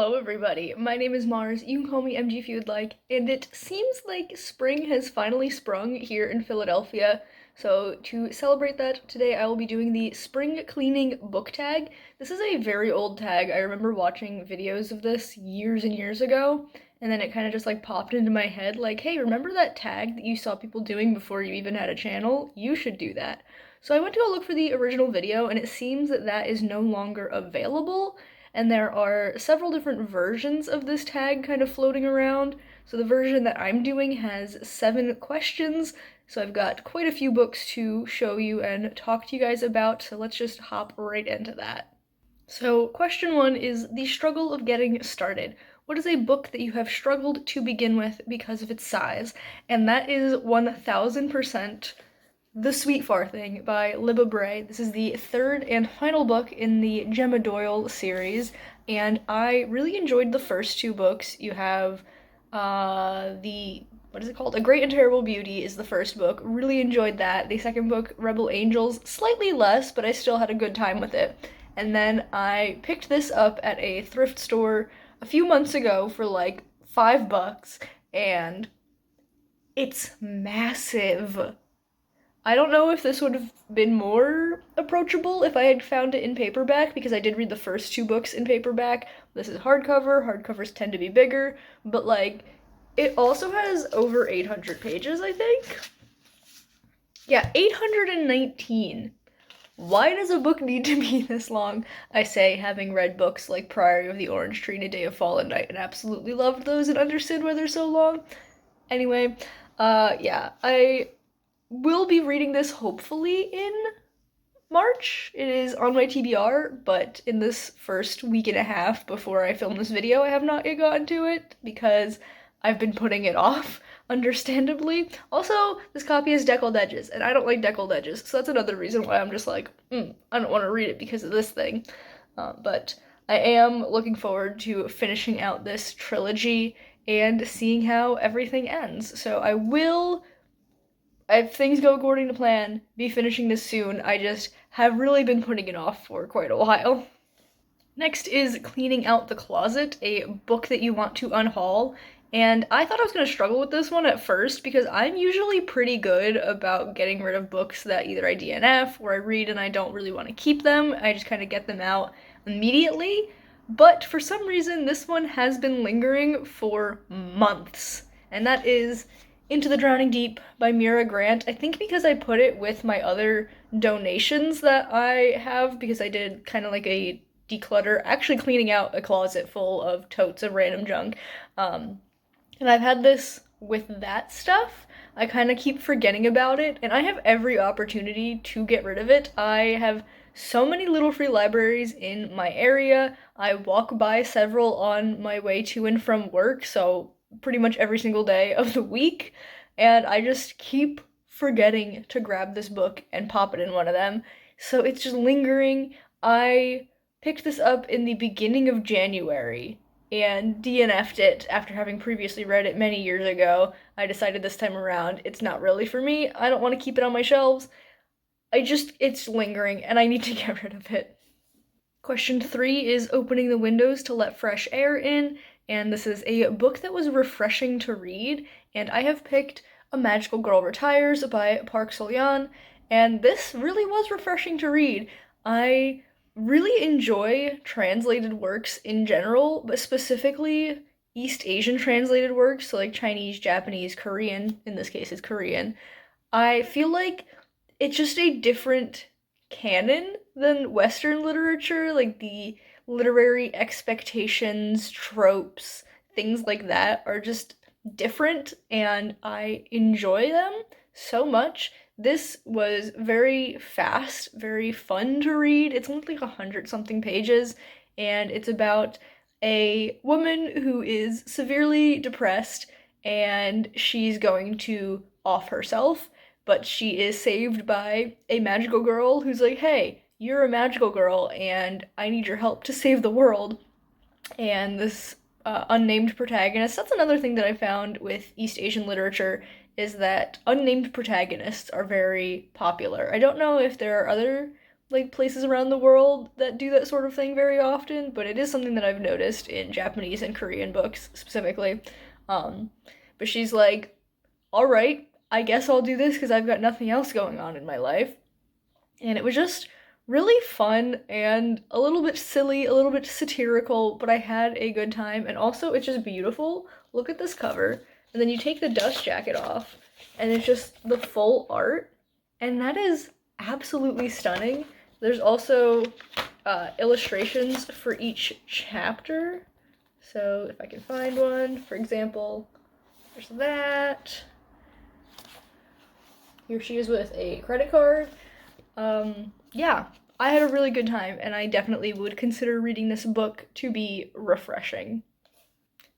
Hello everybody, my name is Mars, you can call me MG if you'd like, and it seems like spring has finally sprung here in Philadelphia, so to celebrate that, today I will be doing the spring cleaning book tag. This is a very old tag. I remember watching videos of this years and years ago, and then it kind of just like popped into my head like, hey, remember that tag that you saw people doing before you even had a channel? You should do that. So I went to go look for the original video, and it seems that that is no longer available, and there are several different versions of this tag kind of floating around. So the version that I'm doing has 7 questions, so I've got quite a few books to show you and talk to you guys about, so let's just hop right into that. So question 1 is the struggle of getting started. What is a book that you have struggled to begin with because of its size? And that is 1000% The Sweet Farthing by Libba Bray. This is the third and final book in the Gemma Doyle series, and I really enjoyed the first 2 books. You have what is it called? A Great and Terrible Beauty is the first book. Really enjoyed that. The second book, Rebel Angels, slightly less, but I still had a good time with it. And then I picked this up at a thrift store a few months ago for like $5, and it's massive. I don't know if this would have been more approachable if I had found it in paperback, because I did read the first 2 books in paperback. This is hardcover. Hardcovers tend to be bigger, but like, it also has over 800 pages, I think. Yeah, 819. Why does a book need to be this long? I say, having read books like Priory of the Orange Tree and A Day of Fallen Night and absolutely loved those and understood why they're so long. Anyway, yeah, I will be reading this hopefully in March. It is on my TBR, but in this first week and a half before I film this video, I have not yet gotten to it because I've been putting it off, understandably. Also, this copy has deckled edges, and I don't like deckled edges, so that's another reason why I'm just like, I don't want to read it because of this thing. But I am looking forward to finishing out this trilogy and seeing how everything ends. So I will, if things go according to plan, be finishing this soon. I just have really been putting it off for quite a while. Next is Cleaning Out the Closet, a book that you want to unhaul. And I thought I was going to struggle with this one at first because I'm usually pretty good about getting rid of books that either I DNF or I read and I don't really want to keep them. I just kind of get them out immediately. But for some reason, this one has been lingering for months. And that is Into the Drowning Deep by Mira Grant. I think because I put it with my other donations that I have, because I did kind of like a declutter, actually cleaning out a closet full of totes of random junk. And I've had this with that stuff. I kind of keep forgetting about it, and I have every opportunity to get rid of it. I have so many little free libraries in my area. I walk by several on my way to and from work, so pretty much every single day of the week, and I just keep forgetting to grab this book and pop it in one of them. So it's just lingering. I picked this up in the beginning of January and DNF'd it after having previously read it many years ago. I decided this time around it's not really for me. I don't want to keep it on my shelves. It's lingering and I need to get rid of it. Question 3 is Opening the Windows to Let Fresh Air In, and this is a book that was refreshing to read, and I have picked A Magical Girl Retires by Park Sol-yeon, and this really was refreshing to read. I really enjoy translated works in general, but specifically East Asian translated works, so like Chinese, Japanese, Korean, in this case it's Korean. I feel like it's just a different canon than Western literature, like the literary expectations, tropes, things like that are just different, and I enjoy them so much. This was very fast, very fun to read. It's only like 100 something pages, and it's about a woman who is severely depressed and she's going to off herself, but she is saved by a magical girl who's like, hey, you're a magical girl and I need your help to save the world. And this unnamed protagonist, that's another thing that I found with East Asian literature, is that unnamed protagonists are very popular. I don't know if there are other like places around the world that do that sort of thing very often, but it is something that I've noticed in Japanese and Korean books specifically. Um, but she's like, all right, I guess I'll do this because I've got nothing else going on in my life. And it was just really fun and a little bit silly, a little bit satirical, but I had a good time. And also, it's just beautiful. Look at this cover. And then you take the dust jacket off, and it's just the full art. And that is absolutely stunning. There's also illustrations for each chapter. So if I can find one, for example, there's that. Here she is with a credit card. Yeah, I had a really good time, and I definitely would consider reading this book to be refreshing.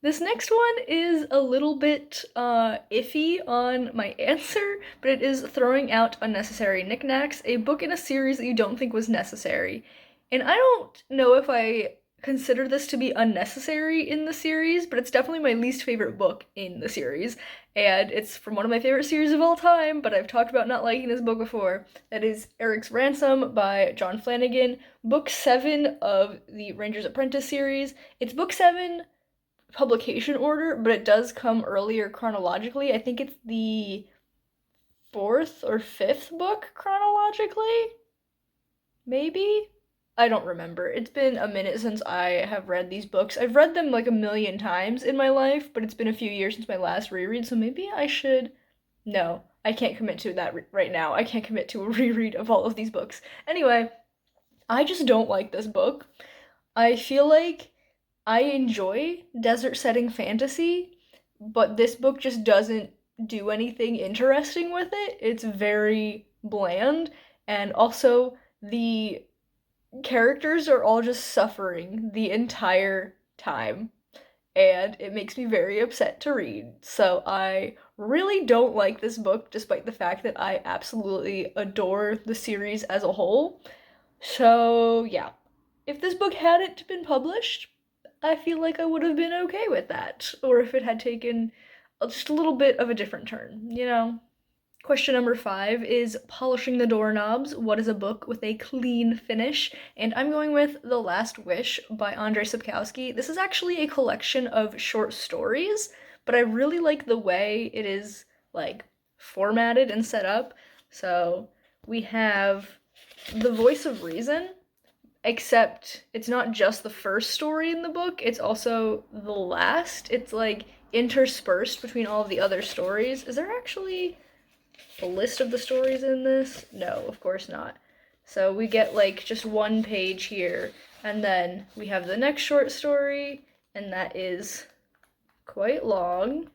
This next one is a little bit iffy on my answer, but it is Throwing Out Unnecessary Knickknacks, a book in a series that you don't think was necessary. And I don't know if I consider this to be unnecessary in the series, but it's definitely my least favorite book in the series. And it's from one of my favorite series of all time, but I've talked about not liking this book before. That is Eric's Ransom by John Flanagan, book 7 of the Ranger's Apprentice series. It's book 7 publication order, but it does come earlier chronologically. I think it's the 4th or 5th book chronologically? Maybe? I don't remember. It's been a minute since I have read these books. I've read them like a million times in my life, but it's been a few years since my last reread, so maybe I should. No, I can't commit to that right now. I can't commit to a reread of all of these books. Anyway, I just don't like this book. I feel like I enjoy desert setting fantasy, but this book just doesn't do anything interesting with it. It's very bland, and also the characters are all just suffering the entire time, and it makes me very upset to read. So I really don't like this book, despite the fact that I absolutely adore the series as a whole. So yeah, if this book hadn't been published, I feel like I would have been okay with that. Or if it had taken just a little bit of a different turn, you know? Question number 5 is Polishing the Doorknobs. What is a book with a clean finish? And I'm going with The Last Wish by Andrzej Sapkowski. This is actually a collection of short stories, but I really like the way it is, like, formatted and set up. So we have The Voice of Reason, except it's not just the first story in the book, it's also the last. It's like interspersed between all of the other stories. Is there actually a list of the stories in this? No, of course not. So we get like just one page here, and then we have the next short story, and that is quite long.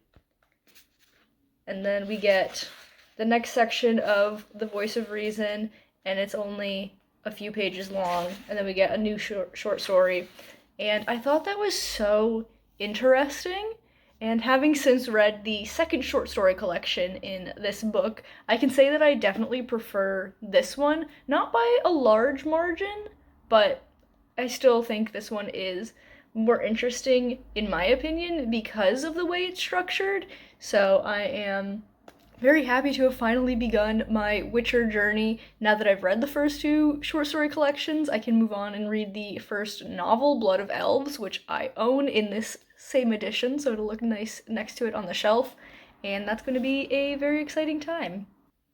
And then we get the next section of The Voice of Reason, and it's only a few pages long, and then we get a new short story. And I thought that was so interesting. And having since read the second short story collection in this book, I can say that I definitely prefer this one, not by a large margin, but I still think this one is more interesting, in my opinion, because of the way it's structured. So I am very happy to have finally begun my Witcher journey. Now that I've read the first 2 short story collections, I can move on and read the first novel, Blood of Elves, which I own in this same edition, so it'll look nice next to it on the shelf, and that's going to be a very exciting time.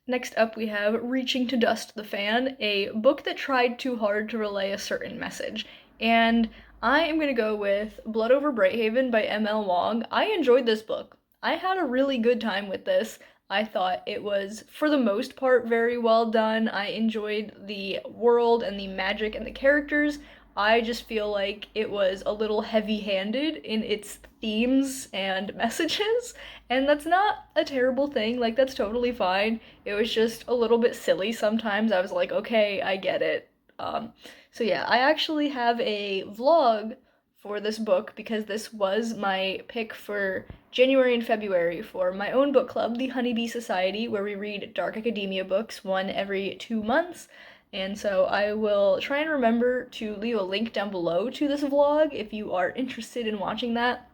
Next up, we have Reaching to Dust the Fan, a book that tried too hard to relay a certain message. And I am going to go with Blood Over Brighthaven by M.L. Wong. I enjoyed this book. I had a really good time with this. I thought it was, for the most part, very well done. I enjoyed the world and the magic and the characters. I just feel like it was a little heavy-handed in its themes and messages, and that's not a terrible thing. Like, that's totally fine. It was just a little bit silly sometimes. I was like, okay, I get it. So yeah, I actually have a vlog for this book because this was my pick for January and February for my own book club, the Honeybee Society, where we read dark academia books, one every 2 months. And so I will try and remember to leave a link down below to this vlog if you are interested in watching that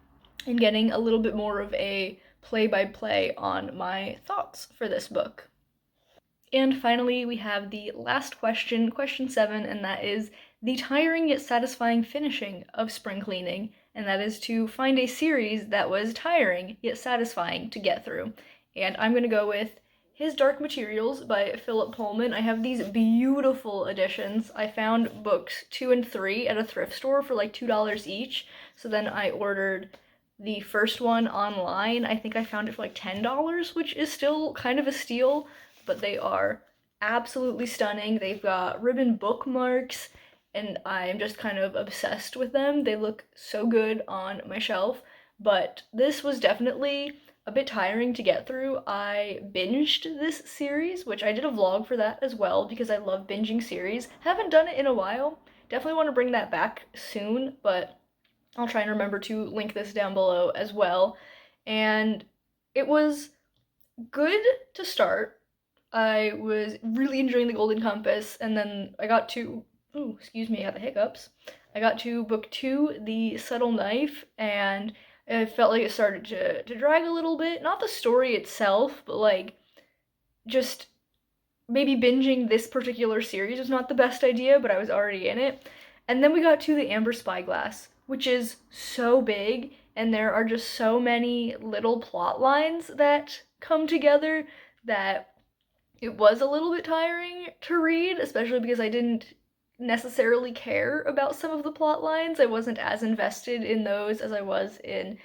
and getting a little bit more of a play-by-play on my thoughts for this book. And finally, we have the last question, question 7, and that is the tiring yet satisfying finishing of spring cleaning, and that is to find a series that was tiring yet satisfying to get through. And I'm going to go with His Dark Materials by Philip Pullman. I have these beautiful editions. I found books 2 and 3 at a thrift store for like $2 each, so then I ordered the first one online. I think I found it for like $10, which is still kind of a steal, but they are absolutely stunning. They've got ribbon bookmarks, and I'm just kind of obsessed with them. They look so good on my shelf, but this was definitely a bit tiring to get through. I binged this series, which I did a vlog for that as well because I love binging series. Haven't done it in a while. Definitely want to bring that back soon, but I'll try and remember to link this down below as well. And it was good to start. I was really enjoying The Golden Compass, and then I got to, ooh, excuse me, I got the hiccups. I got to book 2, The Subtle Knife, and I felt like it started to drag a little bit. Not the story itself, but like just maybe binging this particular series was not the best idea, but I was already in it. And then we got to The Amber Spyglass, which is so big, and there are just so many little plot lines that come together that it was a little bit tiring to read, especially because I didn't necessarily care about some of the plot lines. I wasn't as invested in those as I was in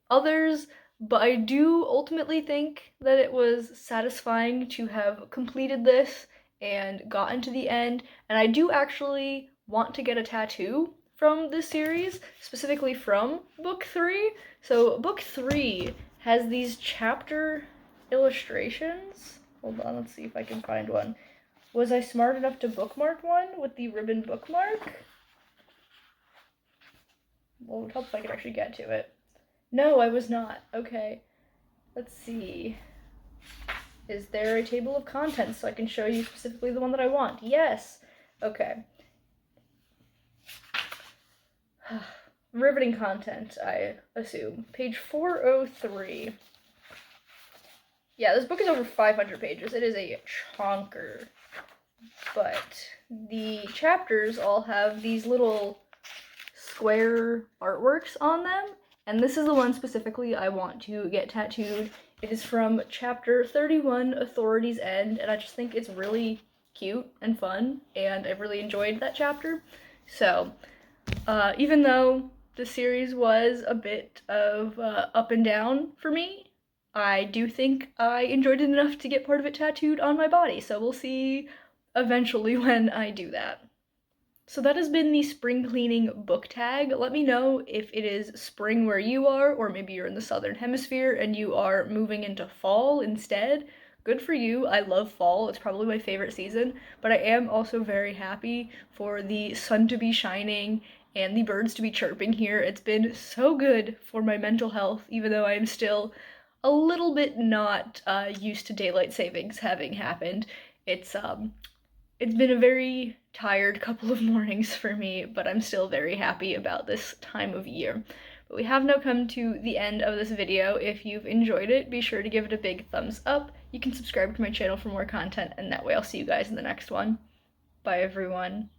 others, but I do ultimately think that it was satisfying to have completed this and gotten to the end, and I do actually want to get a tattoo from this series, specifically from book 3. So book 3 has these chapter illustrations. Hold on, let's see if I can find one. Was I smart enough to bookmark one with the ribbon bookmark? Well, it would help if I could actually get to it. No, I was not. Okay. Let's see. Is there a table of contents so I can show you specifically the one that I want? Yes. Okay. Riveting content, I assume. Page 403. Yeah, this book is over 500 pages. It is a chonker. But the chapters all have these little square artworks on them, and this is the one specifically I want to get tattooed. It is from chapter 31, Authority's End, and I just think it's really cute and fun, and I really enjoyed that chapter. So, even though the series was a bit of up and down for me, I do think I enjoyed it enough to get part of it tattooed on my body, so we'll see eventually when I do that. So that has been the spring cleaning book tag. Let me know if it is spring where you are, or maybe you're in the southern hemisphere and you are moving into fall instead. Good for you. I love fall. It's probably my favorite season, but I am also very happy for the sun to be shining and the birds to be chirping here. It's been so good for my mental health, even though I am still a little bit not used to daylight savings having happened. It's been a very tired couple of mornings for me, but I'm still very happy about this time of year. But we have now come to the end of this video. If you've enjoyed it, be sure to give it a big thumbs up. You can subscribe to my channel for more content, and that way I'll see you guys in the next one. Bye, everyone.